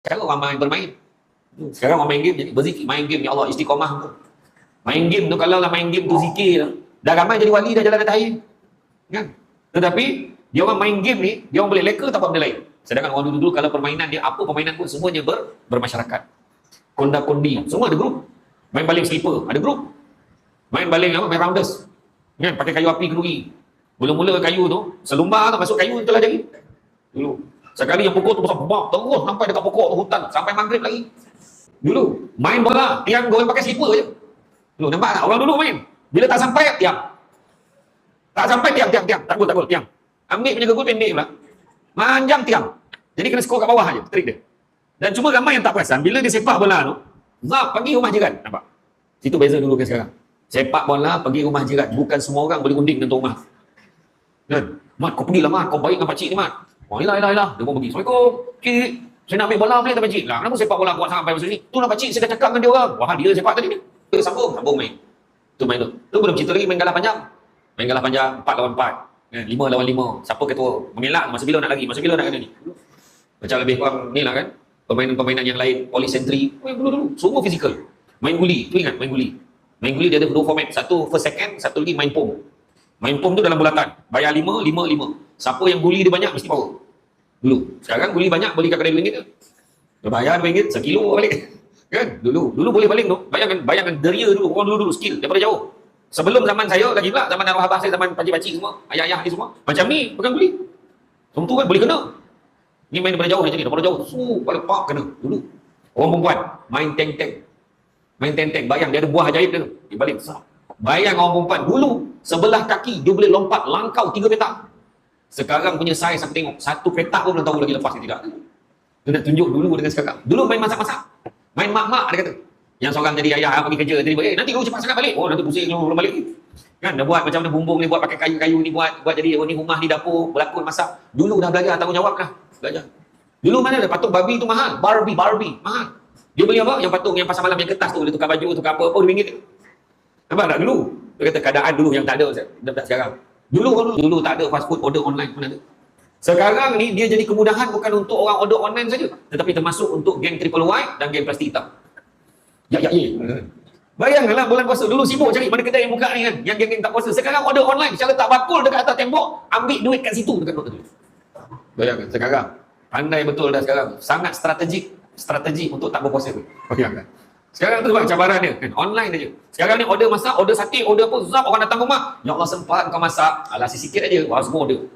Sekarang ramai bermain. Sekarang orang main game jadi berzikir, main game ya Allah istiqamah tu. Main game tu kalau lah main game tu zikir lah. Dah ramai jadi wali dah jalan atas air. Kan? Tetapi dia orang main game ni, dia orang boleh leka tanpa benda lain. Sedangkan orang dulu kalau permainan dia apa permainan pun semuanya bermasyarakat. Konda-kondi, semua ada grup. Main baling slipper, ada grup. Main baling apa? Main rounders. Kan? Pakai kayu api kenduri. Mula-mula kayu tu, selumbar tu masuk kayu itulah jadi. Dulu. Sekali yang pokok tu besar bak terus sampai dekat pokok tu hutan sampai maghrib lagi. Dulu main bola tiang goreng pakai slipper je. Dulu nampak tak orang dulu main. Bila tak sampai tiang. Tak sampai tiang. Tak gol tiang. Ambil punya gol pendek pula. Panjang tiang. Jadi kena skor kat bawah aja trik dia. Dan cuma ramai yang tak perasan bila dia sepak bola tu, zap pergi rumah jiran. Nampak? Situ beza dulu ke sekarang. Sepak bola pergi rumah jiran, bukan semua orang boleh unding dengan rumah. Kan? Mat kau pergilah mat, kau baik dengan pakcik ni mat. Oh, ilah. Dia pun pergi. Assalamualaikum. Cik, saya nak ambil bola boleh tak pakcik? Lah, kenapa sepak bola kuat sampai macam ni? Tu lah pakcik, saya dah cakap dengan dia orang. Wah, dia sepak tadi ni. Dia sambung main. Tu main tu. Tu belum cerita lagi main galah panjang. Main galah panjang 4 lawan 4. Kan? 5 lawan 5. Siapa ketua? Mengelak masa bila nak lagi? Masa bila nak kena ni? Macam lebih kurang ni lah kan. Permainan-permainan yang lain, polisentri. Main dulu. Semua fizikal. Main guli. Tu ingat main guli. Main guli dia ada dua format. Satu first second, satu lagi main pom. Main pom tu dalam bulatan. Bayar 5. Siapa yang guli dia banyak, mesti power. Dulu. Sekarang guli banyak, beli kat kedai RM2 tu. Dia bayar RM2, sekilo balik. Kan? Dulu boleh baling tu. Bayangkan deria dulu. Orang dulu skill daripada jauh. Sebelum zaman saya lagi pula, zaman arwah abah saya, zaman pakcik-pakcik semua, ayah-ayah ni semua. Macam ni, pegang guli. Tentu kan boleh kena. Ni main daripada jauh macam ni, daripada jauh. Pada pak kena. Dulu. Orang perempuan, main tank-tank. Main tank-tank. Bayang, dia ada buah ajaib dia tu. Dia balik. Bayang orang perempuan. Dulu, sebelah kaki, dia boleh lompat, langkau 3 petak. Sekarang punya saiz aku tengok, 1 petak pun belum tahu lagi lepas ke tidak. Dia nak tunjuk dulu dengan sekarang. Dulu main masak-masak. Main mak-mak, dia kata. Yang seorang jadi ayah, pergi kerja, jadi nanti kau cepat sangat balik. Oh, nanti pusing belum balik. Kan, dia buat macam mana bumbung ni, buat pakai kayu-kayu ni, buat jadi ni rumah ni dapur, berlakon masak. Dulu dah belajar tanggungjawab dah. Belajar. Dulu mana ada patung babi tu mahal. Barbie, mahal. Dia beli apa? Yang patung yang pasar malam yang kertas tu, dia tukar baju, tukar apa, RM2. Nampak tak dulu? Dia kata keadaan dulu yang tak ada sekarang. Dulu tak ada fast food order online pun ada. Sekarang ni dia jadi kemudahan bukan untuk orang order online saja, tetapi termasuk untuk geng triple white dan geng plastik hitam. Bayangkanlah bulan puasa dulu sibuk cari mana kedai yang buka ni kan, yang geng tak puasa. Sekarang order online, cara tak bakul dekat atas tembok, ambil duit kat situ dekat note tu. Bayangkan sekarang pandai betul dah sekarang, sangat strategi untuk tak berpuasa tu. Bayangkan. Sekarang tu sebab cabaran dia kan, online aja. Sekarang ni order masak, order sate, order apa, zap orang datang rumah. Ya Allah sempat kau masak, alah sikit aja, wah semua order.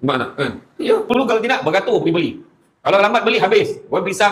Nampak tak kan? Ya, perlu kalau tidak beratur pergi beli. Kalau lambat beli habis. Orang pisang